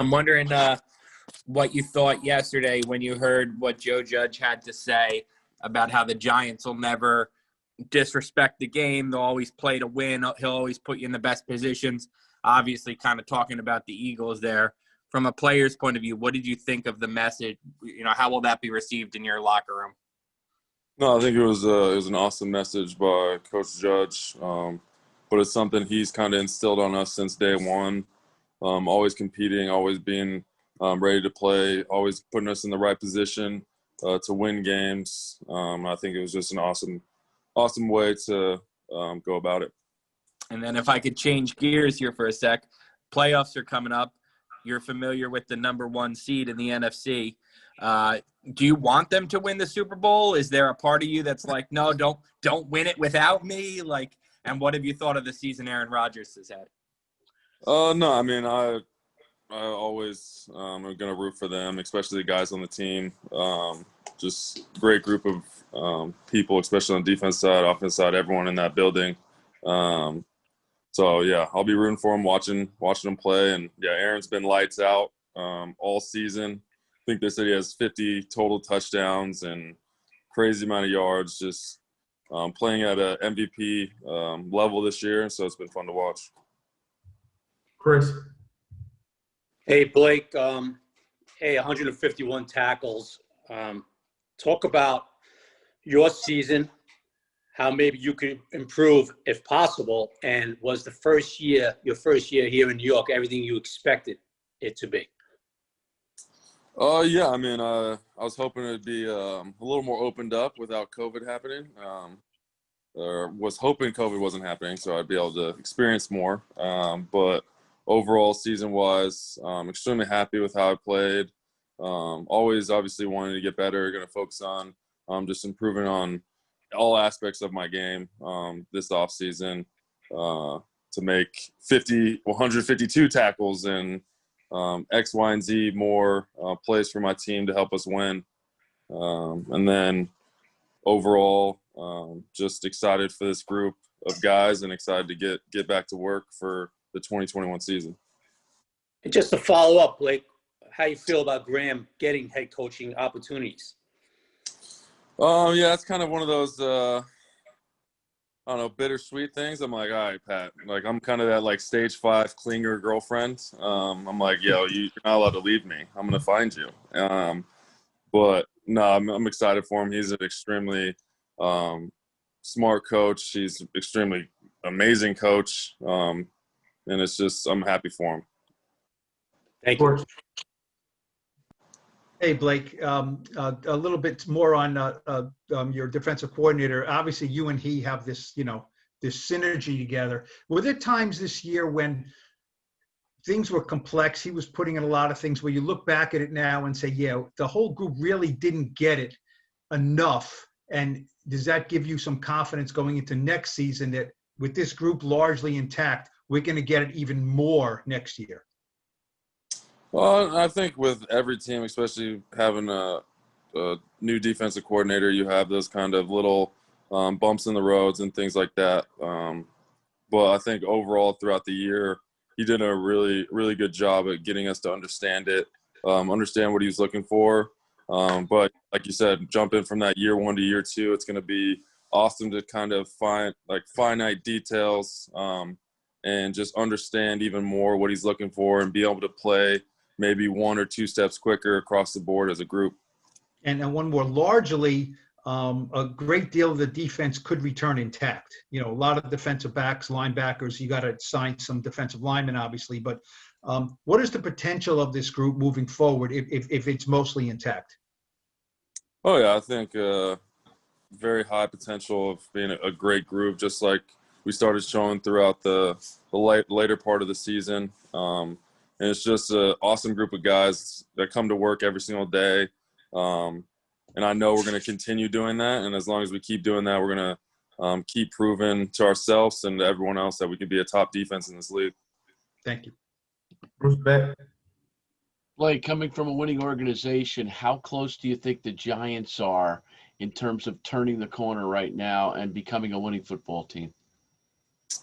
I'm wondering what you thought yesterday when you heard what Joe Judge had to say about how the Giants will never disrespect the game. They'll always play to win. He'll always put you in the best positions. Obviously, kind of talking about the Eagles there. From a player's point of view, what did you think of the message? How will that be received in your locker room? No, I think it was an awesome message by Coach Judge, but it's something he's kind of instilled on us since day one. Always competing, always being ready to play, always putting us in the right position to win games. I think it was just an awesome way to go about it. And then if I could change gears here for a sec, playoffs are coming up. You're familiar with the number 1 seed in the NFC. Do you want them to win the Super Bowl? Is there a part of you that's like, no, don't win it without me? And what have you thought of the season Aaron Rodgers has had? No, I mean, I always am going to root for them, especially the guys on the team. Just great group of people, especially on the defense side, offense side, everyone in that building. So, yeah, I'll be rooting for him, watching them play. And, yeah, Aaron's been lights out all season. I think they said he has 50 total touchdowns and crazy amount of yards, just playing at a MVP level this year. So it's been fun to watch. Chris. Hey, Blake. 151 tackles. Talk about your season, how maybe you could improve if possible, and was your first year here in New York everything you expected it to be? Yeah, I mean, I was hoping it'd be a little more opened up without COVID happening. Or was hoping COVID wasn't happening, so I'd be able to experience more. But overall, season-wise, extremely happy with how I played. Always, obviously, wanting to get better. Going to focus on just improving on all aspects of my game this offseason to make 152 tackles and X, Y, and Z more plays for my team to help us win. And then overall, just excited for this group of guys and excited to get back to work for the 2021 season. And just to follow up, Blake, how you feel about Graham getting head coaching opportunities? Yeah, it's kind of one of those, I don't know, bittersweet things. I'm like, all right, Pat, like I'm kind of that like stage 5 clinger girlfriend. I'm like, yo, you're not allowed to leave me. I'm going to find you. But no, I'm excited for him. He's an extremely smart coach. He's extremely amazing coach. And it's just, I'm happy for him. Thank you. Hey, Blake, a little bit more on your defensive coordinator. Obviously, you and he have this, this synergy together. Were there times this year when things were complex? He was putting in a lot of things where you look back at it now and say, yeah, the whole group really didn't get it enough. And does that give you some confidence going into next season that with this group largely intact, we're going to get it even more next year? Well, I think with every team, especially having a new defensive coordinator, you have those kind of little bumps in the roads and things like that. But I think overall throughout the year, he did a really, really good job at getting us to understand it, understand what he was looking for. But like you said, jumping from that year 1 to year 2, it's going to be awesome to kind of find like finite details and just understand even more what he's looking for and be able to play maybe 1 or 2 steps quicker across the board as a group. And one more, largely, a great deal of the defense could return intact. A lot of defensive backs, linebackers, you got to sign some defensive linemen, obviously. But what is the potential of this group moving forward if it's mostly intact? Oh, yeah, I think very high potential of being a great group, just like we started showing throughout the later part of the season. And it's just an awesome group of guys that come to work every single day. And I know we're going to continue doing that. And as long as we keep doing that, we're going to keep proving to ourselves and to everyone else that we can be a top defense in this league. Thank you. Bruce Beck. Blake, coming from a winning organization, how close do you think the Giants are in terms of turning the corner right now and becoming a winning football team?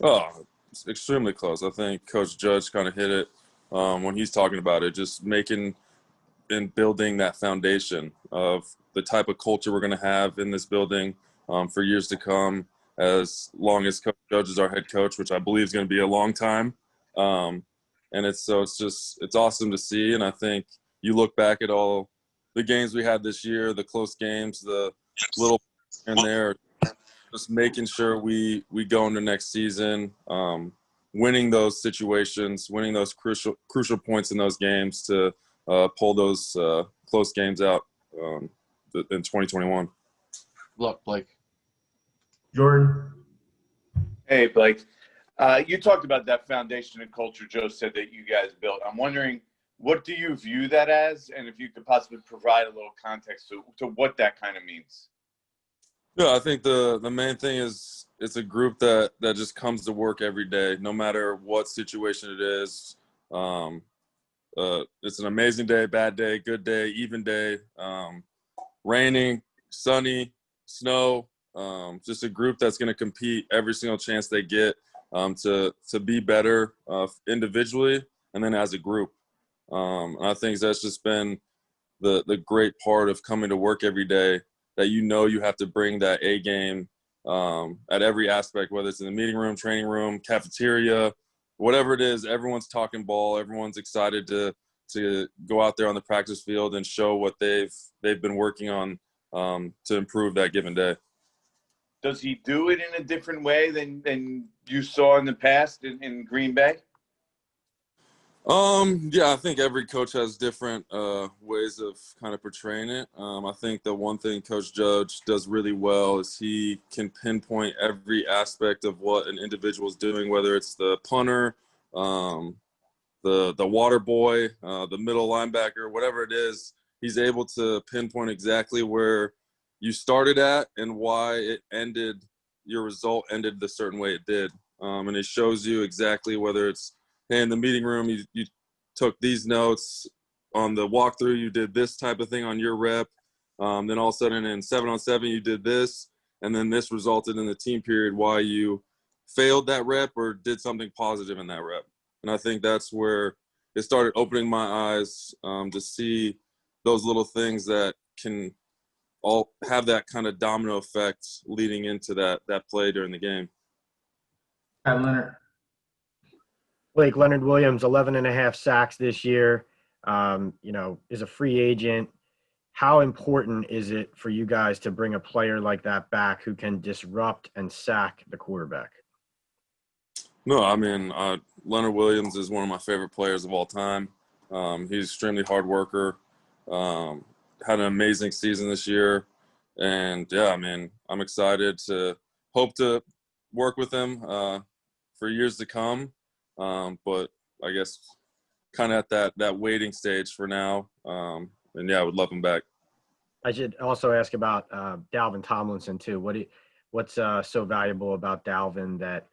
Oh, it's extremely close. I think Coach Judge kind of hit it when he's talking about it, just making and building that foundation of the type of culture we're going to have in this building for years to come, as long as Coach Judge is our head coach, which I believe is going to be a long time. And it's awesome to see. And I think you look back at all the games we had this year, the close games, the little in there, just making sure we go into next season, winning those situations, winning those crucial points in those games to pull those close games out in 2021. Look, Blake. Jordan. Hey, Blake. You talked about that foundation and culture Joe said that you guys built. I'm wondering, what do you view that as? And if you could possibly provide a little context to what that kind of means. Yeah, I think the main thing is it's a group that just comes to work every day, no matter what situation it is. It's an amazing day, bad day, good day, even day, raining, sunny, snow. Just a group that's going to compete every single chance they get to be better individually and then as a group. And I think that's just been the great part of coming to work every day, that you have to bring that A game at every aspect, whether it's in the meeting room, training room, cafeteria, whatever it is. Everyone's talking ball. Everyone's excited to go out there on the practice field and show what they've been working on to improve that given day. Does he do it in a different way than you saw in the past in Green Bay? Yeah, I think every coach has different ways of kind of portraying it. I think the one thing Coach Judge does really well is he can pinpoint every aspect of what an individual is doing, whether it's the punter, the water boy, the middle linebacker, whatever it is. He's able to pinpoint exactly where you started at and why your result ended the certain way it did. And it shows you exactly whether it's, hey, in the meeting room, you took these notes on the walkthrough, you did this type of thing on your rep. Then all of a sudden in 7-on-7, you did this. And then this resulted in the team period why you failed that rep or did something positive in that rep. And I think that's where it started opening my eyes to see those little things that can all have that kind of domino effect leading into that play during the game. Leonard. Blake, Leonard Williams, 11 and a half sacks this year, is a free agent. How important is it for you guys to bring a player like that back who can disrupt and sack the quarterback? No, I mean, Leonard Williams is one of my favorite players of all time. He's extremely hard worker. Had an amazing season this year. And, yeah, I mean, I'm excited to hope to work with him for years to come. But I guess kind of at that waiting stage for now. And, yeah, I would love him back. I should also ask about Dalvin Tomlinson, too. What's so valuable about Dalvin that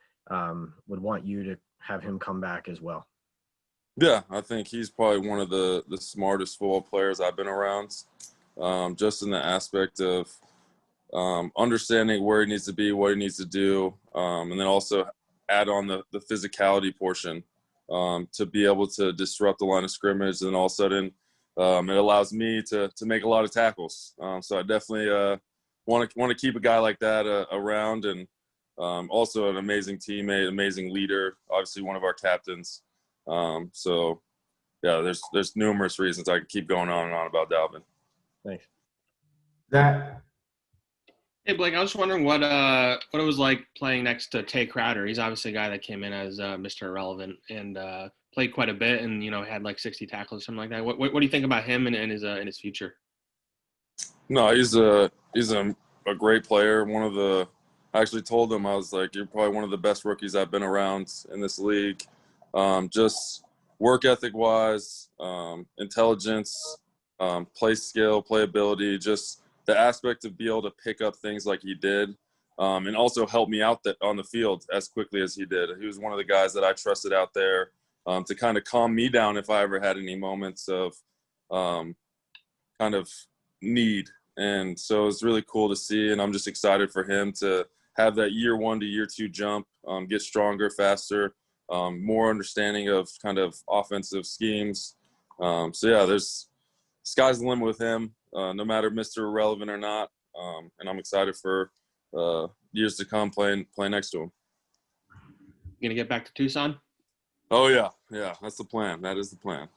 would want you to have him come back as well? Yeah, I think he's probably one of the smartest football players I've been around, just in the aspect of understanding where he needs to be, what he needs to do, and then also add on the physicality portion to be able to disrupt the line of scrimmage. And all of a sudden it allows me to make a lot of tackles. So I definitely want to keep a guy like that around, and also an amazing teammate, amazing leader, obviously one of our captains. So, yeah, there's numerous reasons I could keep going on and on about Dalvin. Thanks. Zach. Hey, Blake, I was just wondering what it was like playing next to Tay Crowder. He's obviously a guy that came in as Mr. Irrelevant and played quite a bit and, had like 60 tackles or something like that. What do you think about him and his future? No, he's a great player. I actually told him, I was like, you're probably one of the best rookies I've been around in this league. Just work ethic wise, intelligence, play skill, playability, just the aspect of be able to pick up things like he did, and also help me out on the field as quickly as he did. He was one of the guys that I trusted out there to kind of calm me down if I ever had any moments of kind of need. And so it's really cool to see, and I'm just excited for him to have that year 1 to year 2 jump, get stronger, faster, more understanding of kind of offensive schemes. So yeah, there's sky's the limit with him, no matter Mr. Irrelevant or not. And I'm excited for years to come playing next to him. You gonna get back to Tucson? Oh yeah, that's the plan. That is the plan.